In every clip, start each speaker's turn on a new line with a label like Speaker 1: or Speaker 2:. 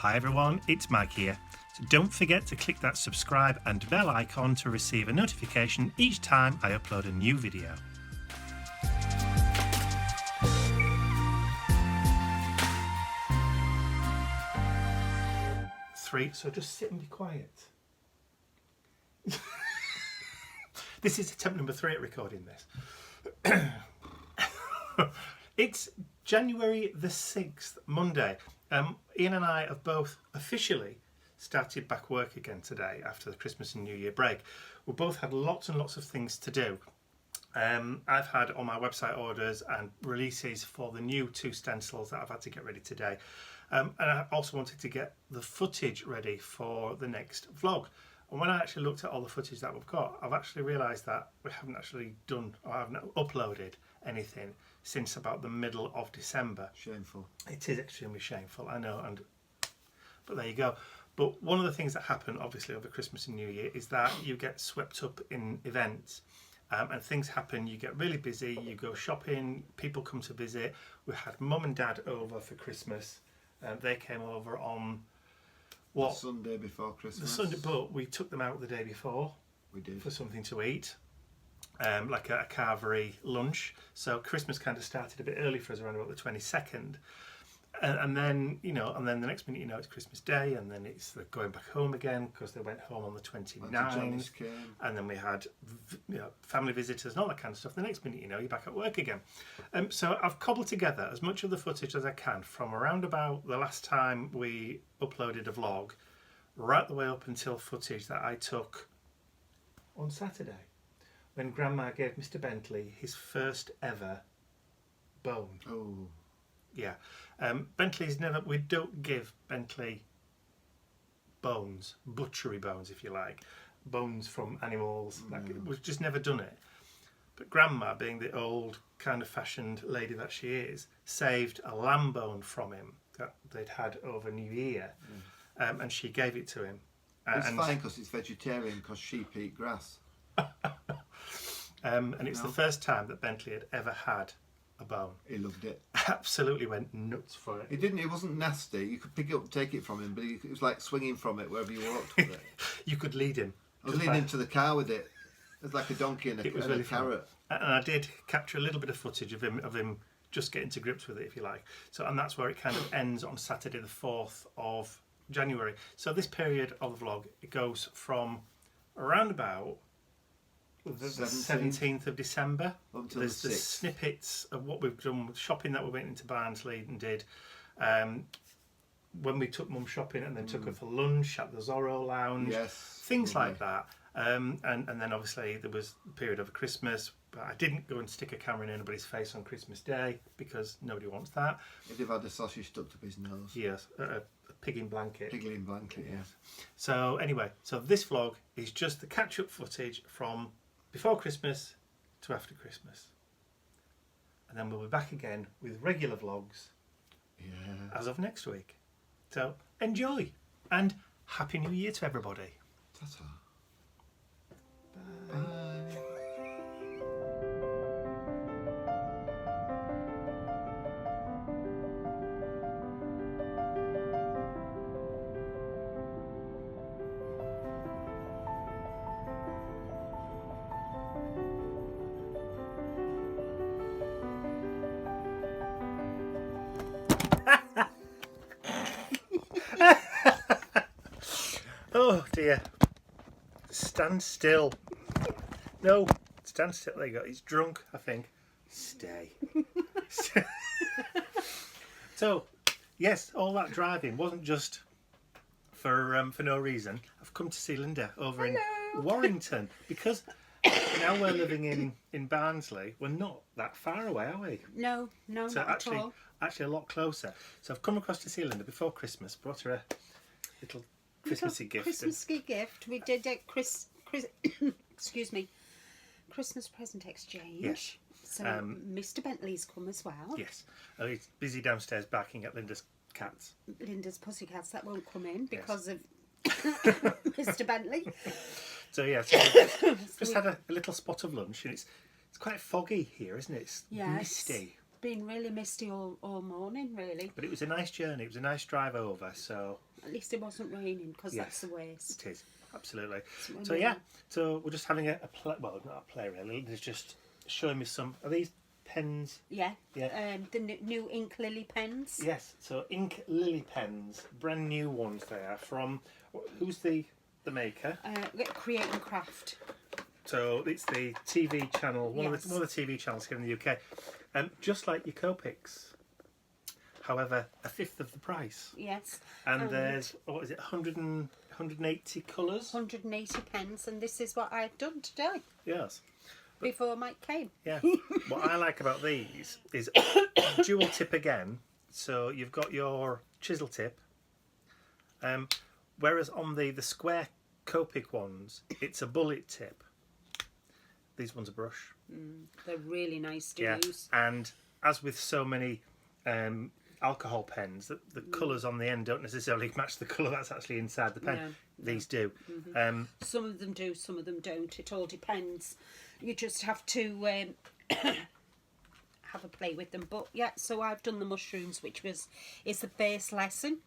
Speaker 1: Hi everyone, it's Mike here. So don't forget to click that subscribe and bell icon to receive a notification each time I upload a new video. So just sit and be quiet. This is attempt number 3 at recording this. It's January the 6th, Monday. Ian and I have both officially started back work again today after the Christmas and New Year break. We've both had lots and lots of things to do. I've had all my website orders and releases for the new 2 stencils that I've had to get ready today. And I also wanted to get the footage ready for the next vlog. And when I actually looked at all the footage that we've got, I've actually realised that we haven't actually done, or I haven't uploaded anything since about the middle of December.
Speaker 2: Shameful.
Speaker 1: It is extremely shameful, I know, but there you go. But one of the things that happen, obviously, over Christmas and New Year is that you get swept up in events. And things happen, you get really busy, you go shopping, people come to visit. We had Mum and Dad over for Christmas. They came over on
Speaker 2: The Sunday before Christmas.
Speaker 1: The Sunday, but we took them out the day before.
Speaker 2: We did.
Speaker 1: For something to eat, like a carvery lunch. So Christmas kind of started a bit early for us, around about the 22nd. And then, and then the next minute, it's Christmas Day, and then it's going back home again because they went home on the 29th. And then we had, family visitors and all that kind of stuff. The next minute, you're back at work again. So I've cobbled together as much of the footage as I can from around about the last time we uploaded a vlog, right the way up until footage that I took on Saturday when Grandma gave Mr. Bentley his first ever bone.
Speaker 2: Oh.
Speaker 1: Yeah, we don't give Bentley bones, butchery bones if you like, bones from animals. We've just never done it. But Grandma, being the old kind of fashioned lady that she is, saved a lamb bone from him that they'd had over New Year, and she gave it to him.
Speaker 2: It's fine because it's vegetarian, because sheep eat grass.
Speaker 1: And it's the first time that Bentley had ever had a bone.
Speaker 2: He loved it.
Speaker 1: Absolutely went nuts for it.
Speaker 2: He didn't. It wasn't nasty. You could pick it up, take it from him, but it was like swinging from it wherever you walked with it.
Speaker 1: You could lead him.
Speaker 2: I was leading him to the car with it. It was like a donkey and a carrot.
Speaker 1: Fun. And I did capture a little bit of footage of him just getting to grips with it, if you like. And that's where it kind of ends on Saturday the 4th of January. So this period of the vlog, it goes from around about the 17th of December. There's the snippets of what we've done with shopping that we went into Barnsley and did. When we took Mum shopping and then took her for lunch at the Zorro Lounge.
Speaker 2: Yes.
Speaker 1: Things like that. And then obviously there was the period of Christmas, but I didn't go and stick a camera in anybody's face on Christmas Day because nobody wants that.
Speaker 2: He'd have had a sausage stuck to his nose.
Speaker 1: Yes, a pig in blanket.
Speaker 2: Pig in blanket, yes.
Speaker 1: So anyway, this vlog is just the catch-up footage from before Christmas to after Christmas. And then we'll be back again with regular vlogs as of next week. So enjoy and Happy New Year to everybody.
Speaker 2: Ta-ta.
Speaker 1: Bye.
Speaker 2: Bye.
Speaker 1: Oh dear. Stand still. No, stand still. There you go. He's drunk, I think. Stay. So, yes, all that driving wasn't just for no reason. I've come to see Linda over in Warrington because now we're living in Barnsley. We're not that far away, are we?
Speaker 3: No, not at all.
Speaker 1: Actually, a lot closer. So I've come across to see Linda before Christmas. Brought her a little Christmassy gift.
Speaker 3: Christmassy gift. We did a excuse me, Christmas present exchange.
Speaker 1: Yes.
Speaker 3: So Mr. Bentley's come as well.
Speaker 1: Yes. He's busy downstairs barking at Linda's cats.
Speaker 3: Linda's pussycats that won't come in because of Mr. Bentley.
Speaker 1: So just had a little spot of lunch, and it's quite foggy here, isn't it? It's misty.
Speaker 3: It's been really misty all morning, really.
Speaker 1: But it was a nice journey. It was a nice drive over. So
Speaker 3: At least it wasn't raining, because that's
Speaker 1: Yes.
Speaker 3: the worst.
Speaker 1: It is, absolutely.
Speaker 3: When
Speaker 1: So
Speaker 3: we-
Speaker 1: yeah, so we're just having a play, well, not a play really, there's just showing me some, are these pens?
Speaker 3: Yeah.
Speaker 1: Yeah.
Speaker 3: The new ink lily pens.
Speaker 1: Yes, so Ink Lily pens, brand new ones they are from, who's the maker?
Speaker 3: Create and Craft.
Speaker 1: So it's the TV channel, one
Speaker 3: Yes.
Speaker 1: of the TV channels here in the UK. Just like your Copics, however, a fifth of the price.
Speaker 3: Yes.
Speaker 1: And there's, what is it, 180 colours?
Speaker 3: 180 pens, and this is what I've done today
Speaker 1: Yes.
Speaker 3: before Mike came.
Speaker 1: Yeah. What I like about these is dual tip again. So you've got your chisel tip. Whereas on the square Copic ones, it's a bullet tip. These ones are brush.
Speaker 3: They're really nice to
Speaker 1: Yeah.
Speaker 3: use.
Speaker 1: And as with so many alcohol pens, the colours on the end don't necessarily match the colour that's actually inside the pen.
Speaker 3: No,
Speaker 1: These do.
Speaker 3: Some of them do, some of them don't. It all depends. You just have to have a play with them. But yeah, so I've done the mushrooms, which is the first lesson.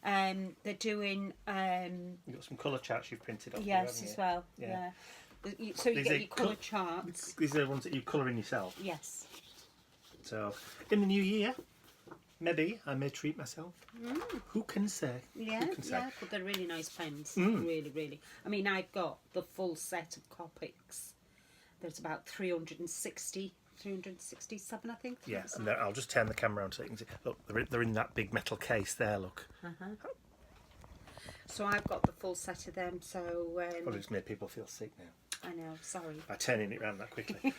Speaker 3: They're doing
Speaker 1: You've got some colour charts you've printed off.
Speaker 3: yes
Speaker 1: here,
Speaker 3: as
Speaker 1: haven't
Speaker 3: well.
Speaker 1: Yeah.
Speaker 3: Yeah. So you
Speaker 1: These
Speaker 3: get
Speaker 1: are
Speaker 3: your colour
Speaker 1: col-
Speaker 3: charts.
Speaker 1: you? These are the ones that you colour in yourself.
Speaker 3: Yes.
Speaker 1: So in the new year, maybe I may treat myself. Who can say?
Speaker 3: Yeah,
Speaker 1: Who can say?
Speaker 3: yeah, but they're really nice pens. Really, really. I mean, I've got the full set of Copics. There's about 367, I think.
Speaker 1: Yes, and I'll just turn the camera around so you can see. Look, they're in that big metal case there. Look,
Speaker 3: So I've got the full set of them. So
Speaker 1: probably just made people feel sick now
Speaker 3: I know, sorry.
Speaker 1: by turning it around that quickly.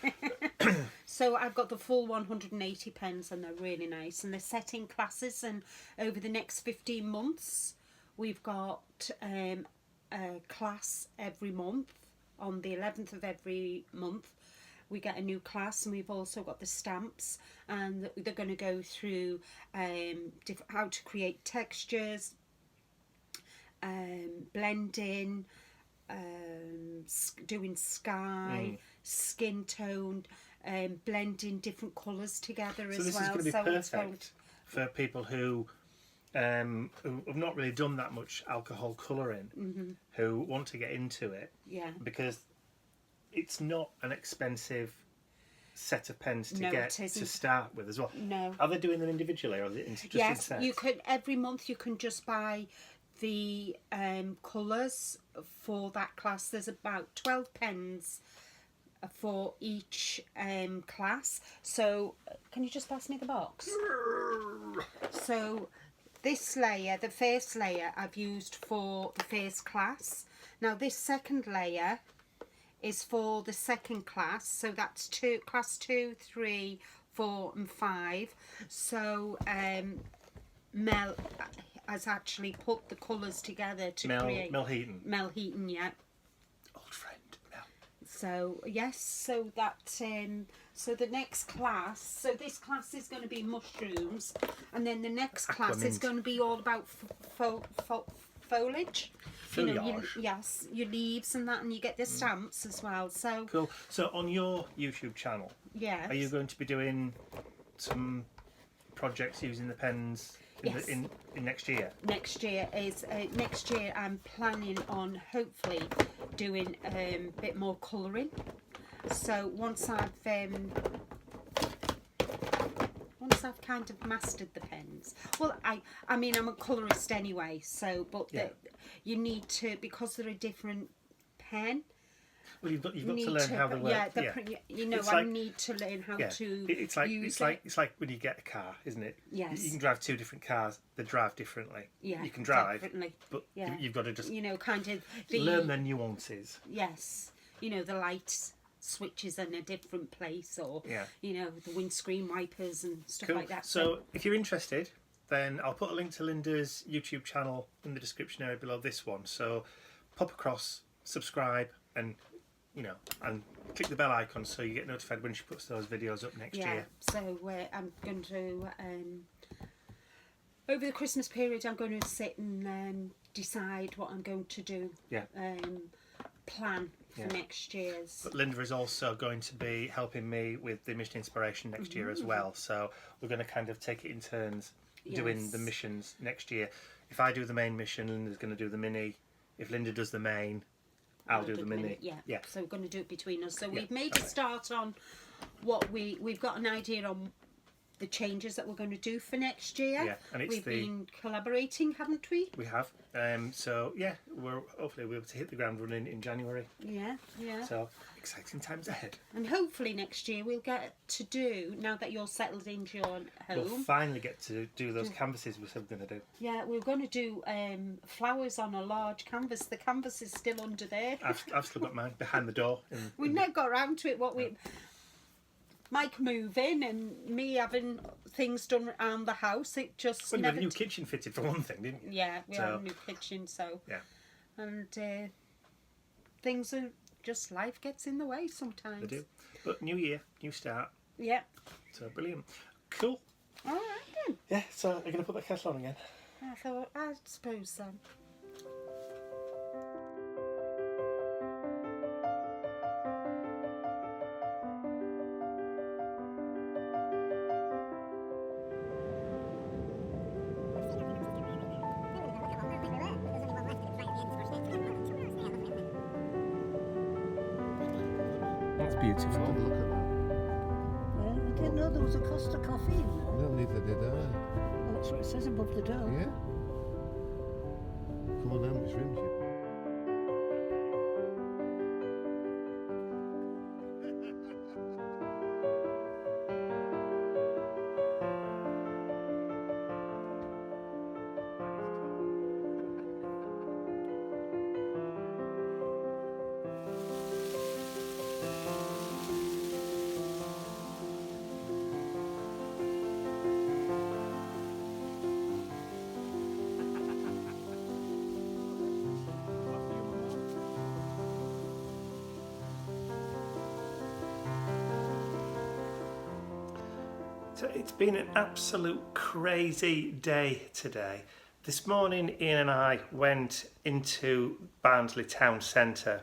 Speaker 3: So I've got the full 180 pens, and they're really nice. And they're set in classes. And over the next 15 months, we've got a class every month. On the 11th of every month, we get a new class, and we've also got the stamps, and they're going to go through how to create textures, blending, doing sky, skin tone, blending different colours together
Speaker 1: So
Speaker 3: as
Speaker 1: this
Speaker 3: well.
Speaker 1: is going to be
Speaker 3: it's going
Speaker 1: perfect for people who have not really done that much alcohol colouring, who want to get into it,
Speaker 3: yeah.
Speaker 1: because it's not an expensive set of pens to
Speaker 3: No,
Speaker 1: get
Speaker 3: it isn't.
Speaker 1: to start with as well.
Speaker 3: No.
Speaker 1: Are they doing them individually, or is it just in
Speaker 3: Yes,
Speaker 1: sets?
Speaker 3: you could every month you can just buy the colours for that class. There's about 12 pens for each class. So can you just pass me the box? So this layer, the first layer, I've used for the first class. Now this second layer is for the second class, so that's class 2, 3, 4 and 5. So Mel has actually put the colours together to create
Speaker 1: Mel Heaton,
Speaker 3: Mel Heaton, yeah.
Speaker 1: old friend Mel.
Speaker 3: So yes, so that so the next class, so this class is going to be mushrooms, and then the next class is
Speaker 1: Aquamint.
Speaker 3: going to be all about foliage. You know,
Speaker 1: Foliage.
Speaker 3: yes, your leaves and that, and you get the stamps as well. So
Speaker 1: Cool. So on your YouTube channel,
Speaker 3: yes,
Speaker 1: are you going to be doing some projects using the pens
Speaker 3: Yes.
Speaker 1: in next year?
Speaker 3: next year I'm planning on hopefully doing a bit more colouring. So once I've kind of mastered the pens, well, I mean I'm a colourist anyway, so but
Speaker 1: Yeah.
Speaker 3: you need to, because they're a different pen.
Speaker 1: Well, you've got to
Speaker 3: need
Speaker 1: learn how they work.
Speaker 3: Yeah, you know,
Speaker 1: It's
Speaker 3: I
Speaker 1: like-
Speaker 3: need to learn how
Speaker 1: Yeah,
Speaker 3: to
Speaker 1: it's like
Speaker 3: use
Speaker 1: it's like when you get a car, isn't it?
Speaker 3: Yes.
Speaker 1: You can drive two different cars. They drive differently.
Speaker 3: Yeah,
Speaker 1: You can drive,
Speaker 3: definitely.
Speaker 1: but
Speaker 3: Yeah.
Speaker 1: you've got to just
Speaker 3: You know, kind of
Speaker 1: learn the nuances.
Speaker 3: Yes, you know, the light switches in a different place, or
Speaker 1: Yeah.
Speaker 3: you know, the windscreen wipers and stuff
Speaker 1: Cool.
Speaker 3: like that.
Speaker 1: So if you're interested, then I'll put a link to Linda's YouTube channel in the description area below this one. So pop across, subscribe, and and click the bell icon so you get notified when she puts those videos up next
Speaker 3: yeah,
Speaker 1: year.
Speaker 3: so I'm going to over the Christmas period, I'm going to sit and decide what I'm going to do.
Speaker 1: Yeah.
Speaker 3: Plan for
Speaker 1: Yeah.
Speaker 3: next year's.
Speaker 1: But Linda is also going to be helping me with the mission inspiration next year as well. So we're going to kind of take it in turns doing the
Speaker 3: Yes.
Speaker 1: missions next year. if I do the main mission, Linda's going to do the mini. If Linda does the main, I'll do the mini.
Speaker 3: Yeah. So we're going to do it between us. So
Speaker 1: Yeah,
Speaker 3: we've made a start on what we've got an idea on the changes that we're going to do for next year.
Speaker 1: Yeah, and it's
Speaker 3: we've been collaborating, haven't we?
Speaker 1: We have. So yeah, hopefully we'll be able to hit the ground running in January.
Speaker 3: Yeah.
Speaker 1: So exciting times ahead.
Speaker 3: And hopefully next year we'll get to do, now that you're settled into your home.
Speaker 1: We'll finally get to do those canvases we said we're going to do.
Speaker 3: Yeah, we're going to do flowers on a large canvas. The canvas is still under there.
Speaker 1: I've still got mine behind the door.
Speaker 3: We've never got around to it. Mike moving and me having things done around the house. It just
Speaker 1: Well, you had a new kitchen fitted for one thing, didn't you?
Speaker 3: Yeah, we had a new kitchen, so
Speaker 1: yeah.
Speaker 3: And things are just, life gets in the way sometimes.
Speaker 1: They do. But new year, new start.
Speaker 3: Yeah.
Speaker 1: So brilliant. Cool.
Speaker 3: All right then.
Speaker 1: Yeah. So are you going to put that kettle on again?
Speaker 3: I suppose so.
Speaker 1: That's beautiful.
Speaker 2: Oh, look at that.
Speaker 4: Yeah, I didn't know there was a Costa coffee in there.
Speaker 2: No, neither did I.
Speaker 4: Well, that's what it says above the door.
Speaker 2: Yeah. Come on, how much room do you?
Speaker 1: So it's been an absolute crazy day today. This morning Ian and I went into Barnsley town centre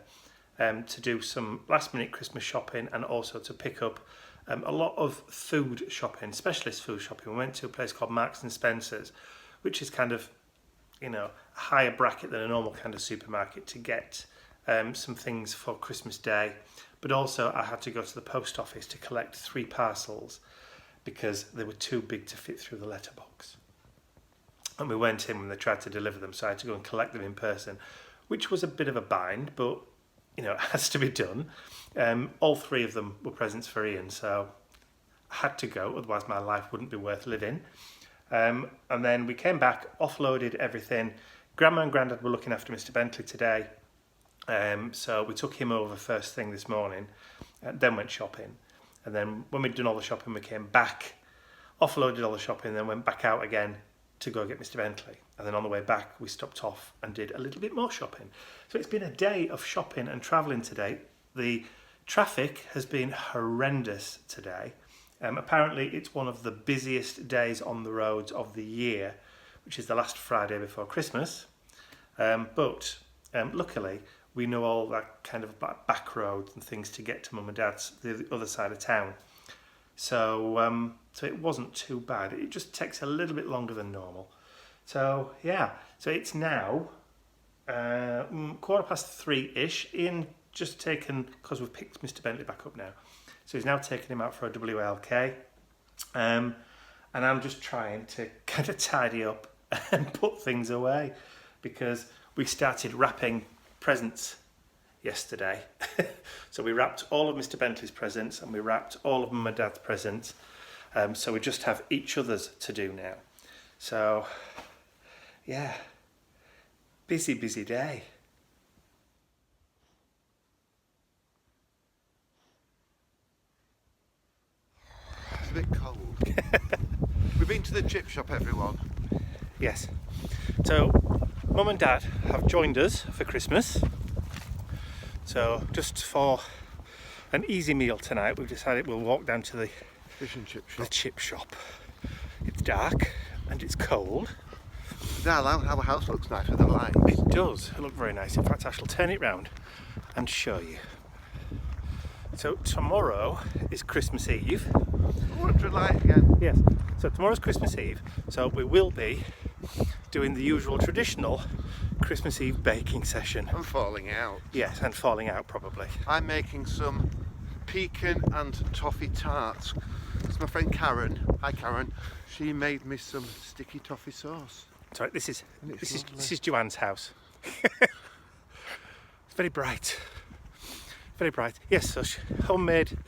Speaker 1: to do some last minute Christmas shopping and also to pick up a lot of food shopping, specialist food shopping. We went to a place called Marks and Spencer's, which is kind of, a higher bracket than a normal kind of supermarket, to get some things for Christmas Day. But also I had to go to the post office to collect 3 parcels because they were too big to fit through the letterbox. And we went in when they tried to deliver them, so I had to go and collect them in person, which was a bit of a bind, but it has to be done. All 3 of them were presents for Ian, so I had to go, otherwise my life wouldn't be worth living. And then we came back, offloaded everything. Grandma and Grandad were looking after Mr. Bentley today, so we took him over first thing this morning, then went shopping. And then when we'd done all the shopping, we came back, offloaded all the shopping, then went back out again to go get Mr. Bentley. And then on the way back, we stopped off and did a little bit more shopping. So it's been a day of shopping and travelling today. The traffic has been horrendous today. Apparently, it's one of the busiest days on the roads of the year, which is the last Friday before Christmas. But luckily, we know all that kind of back roads and things to get to Mum and Dad's, the other side of town. So it wasn't too bad. It just takes a little bit longer than normal. So yeah, so it's now 3:15-ish. Ian just taken, because we've picked Mr. Bentley back up now, so he's now taking him out for a WLK. And I'm just trying to kind of tidy up and put things away, because we started wrapping presents yesterday. So we wrapped all of Mr. Bentley's presents and we wrapped all of Mum and Dad's presents. So we just have each other's to do now. So yeah, busy day.
Speaker 2: It's a bit cold. We've been to the chip shop, everyone.
Speaker 1: Yes. So Mum and Dad have joined us for Christmas. So just for an easy meal tonight, we've decided we'll walk down to the
Speaker 2: Fish and chip shop.
Speaker 1: the chip shop. It's dark and it's cold.
Speaker 2: Now, our house looks nice with the lights.
Speaker 1: It does look very nice. In fact, I shall turn it round and show you. So tomorrow is Christmas Eve.
Speaker 2: I want to light again.
Speaker 1: Yes. So tomorrow's Christmas Eve. So we will be doing the usual traditional Christmas Eve baking session.
Speaker 2: I'm falling out.
Speaker 1: Yes, and falling out probably.
Speaker 2: I'm making some pecan and toffee tarts. It's my friend Karen. Hi Karen. She made me some sticky toffee sauce.
Speaker 1: Sorry, this is
Speaker 2: lovely.
Speaker 1: Joanne's house. It's very bright. Very bright. Yes, so homemade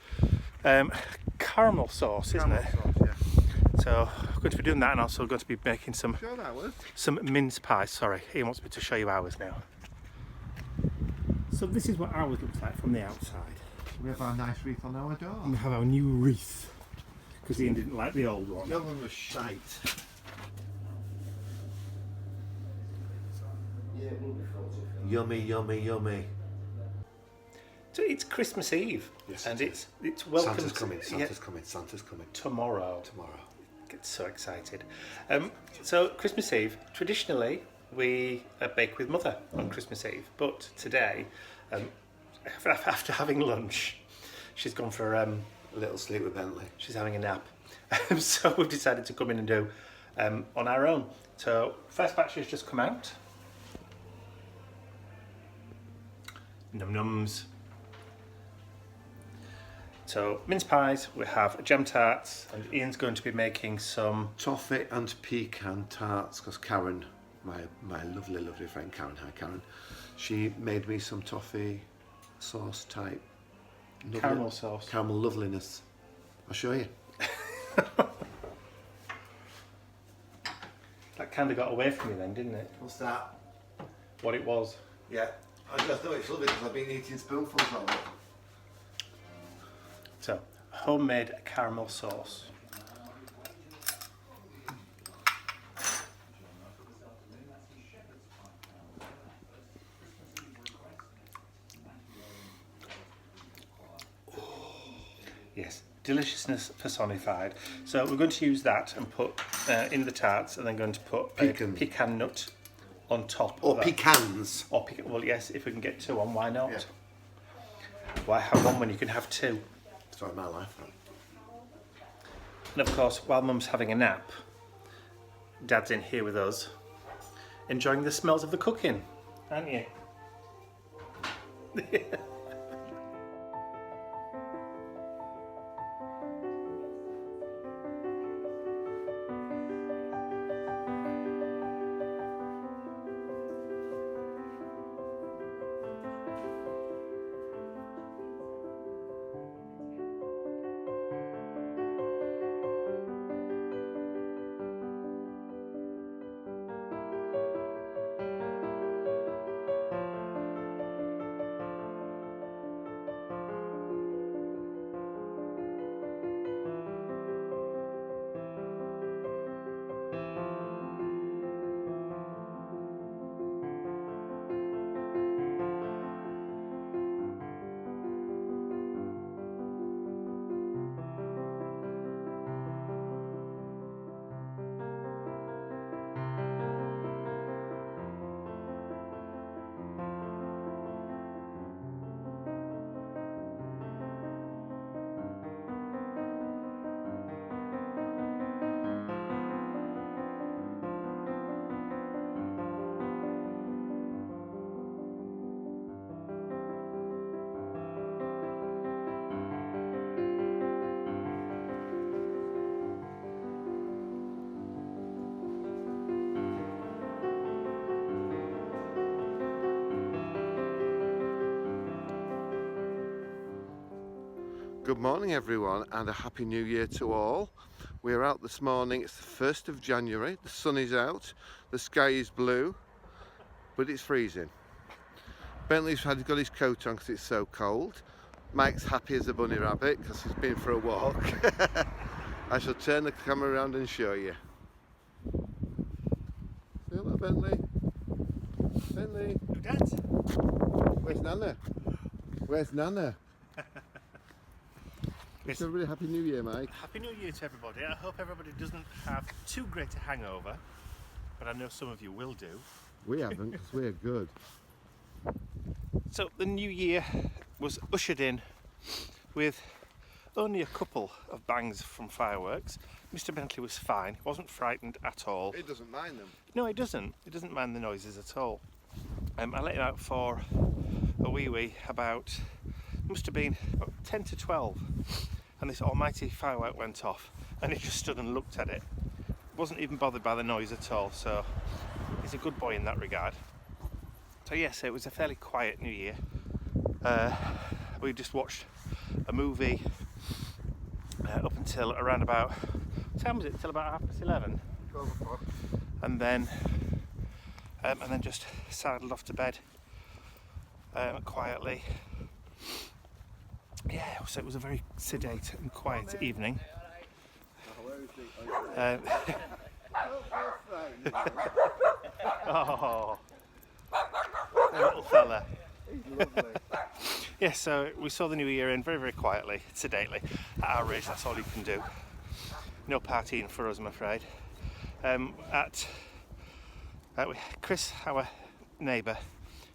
Speaker 1: caramel sauce, isn't it?
Speaker 2: Sauce, yeah.
Speaker 1: So I'm going to be doing that, and also going to be making some
Speaker 2: Show that was.
Speaker 1: mince pies. Sorry, Ian wants me to show you ours now. So this is what ours looks like from the outside.
Speaker 2: We have our nice wreath on our door.
Speaker 1: And we have our new wreath, because Ian didn't like the old one.
Speaker 2: The other one was shite. Yummy, yummy, yummy.
Speaker 1: So it's Christmas Eve,
Speaker 2: Yes,
Speaker 1: and
Speaker 2: it
Speaker 1: it's welcome.
Speaker 2: Santa's coming,
Speaker 1: yeah,
Speaker 2: Santa's coming.
Speaker 1: tomorrow.
Speaker 2: Tomorrow.
Speaker 1: Get so excited. So Christmas Eve, traditionally we bake with Mother on Christmas Eve, but today, after having lunch, she's gone for
Speaker 2: A little sleep with Bentley.
Speaker 1: she's having a nap. So we've decided to come in and do on our own. So first batch has just come out. Num nums. So mince pies, we have jam tarts, and Ian's going to be making some
Speaker 2: Toffee and pecan tarts, because Karen, my lovely, lovely friend Karen, hi Karen, she made me some toffee sauce type. Lovely,
Speaker 1: caramel sauce.
Speaker 2: Caramel loveliness. I'll show you.
Speaker 1: That kind of got away from you then, didn't it?
Speaker 2: What's that?
Speaker 1: What it was.
Speaker 2: Yeah. I just know it's lovely because I've been eating spoonfuls of it.
Speaker 1: So, homemade caramel sauce. Yes, deliciousness personified. So we're going to use that and put in the tarts, and then going to put a
Speaker 2: Pecan.
Speaker 1: pecan nut on top.
Speaker 2: Or
Speaker 1: of that.
Speaker 2: pecans.
Speaker 1: Or pecan. Well, yes, if we can get two on, why not?
Speaker 2: Yeah.
Speaker 1: Why have one when you can have two?
Speaker 2: Sorry, my life.
Speaker 1: And of course, while Mum's having a nap, Dad's in here with us, enjoying the smells of the cooking, aren't you?
Speaker 2: Good morning everyone, and a happy new year to all. We're out this morning. It's the 1st of January. The sun is out, the sky is blue, but it's freezing. Bentley's got his coat on because it's so cold. Mike's happy as a bunny rabbit because he's been for a walk. I shall turn the camera around and show you. See that, Bentley? Bentley?
Speaker 1: Dad.
Speaker 2: Where's Nana? Where's Nana?
Speaker 1: Yes.
Speaker 2: Wish everybody a happy new year, Mike.
Speaker 1: Happy New Year to everybody. I hope everybody doesn't have too great a hangover, but I know some of you will do.
Speaker 2: We haven't, because we're good.
Speaker 1: So the new year was ushered in with only a couple of bangs from fireworks. Mr. Bentley was fine. He wasn't frightened at all.
Speaker 2: He doesn't mind them.
Speaker 1: No, he doesn't. He doesn't mind the noises at all. I let him out for a wee about, must have been about 10 to 12, and this almighty firework went off, and he just stood and looked at it. Wasn't even bothered by the noise at all, so he's a good boy in that regard. So yes, it was a fairly quiet New Year. We just watched a movie up until around about, what time was it? Till about 11:30,
Speaker 2: 12 o'clock.
Speaker 1: and then just sidled off to bed quietly. Yeah, so it was a very sedate and quiet evening. Oh, the little fella.
Speaker 2: He's lovely.
Speaker 1: Yeah, so we saw the new year in very, very quietly, sedately. At our age, that's all you can do. No partying for us, I'm afraid. Chris, our neighbour,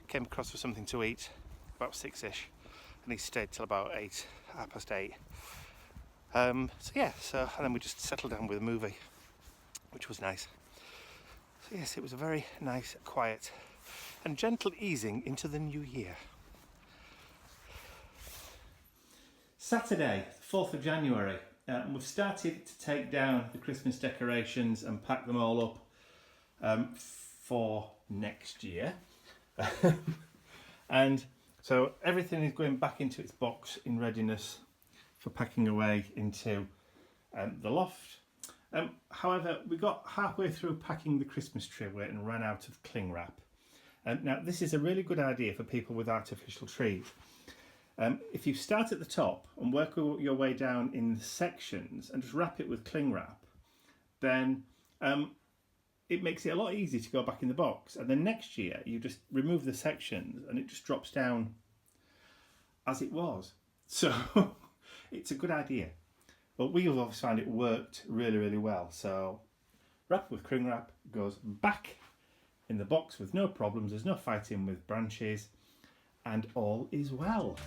Speaker 1: came across for something to eat about 6ish, and he stayed till about 8, 8:30. And then we just settled down with a movie, which was nice. So yes, it was a very nice, quiet and gentle easing into the new year. Saturday, 4th of January, we've started to take down the Christmas decorations and pack them all up for next year. And so everything is going back into its box in readiness for packing away into the loft. However, we got halfway through packing the Christmas tree away and ran out of cling wrap. Now, this is a really good idea for people with artificial trees. If you start at the top and work your way down in sections and just wrap it with cling wrap, then it makes it a lot easier to go back in the box. And then next year, you just remove the sections and it just drops down as it was. So it's a good idea. But we've obviously found it worked really, really well. So wrap with cling wrap goes back in the box with no problems. There's no fighting with branches, and all is well.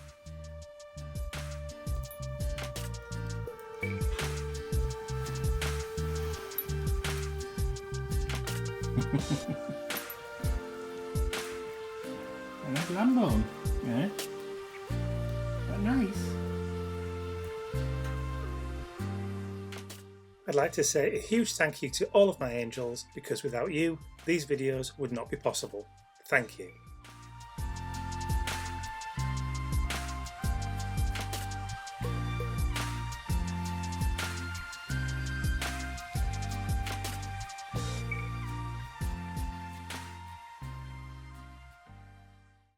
Speaker 1: And that's lamb, yeah? But nice. I'd like to say a huge thank you to all of my angels, because without you, these videos would not be possible. Thank you.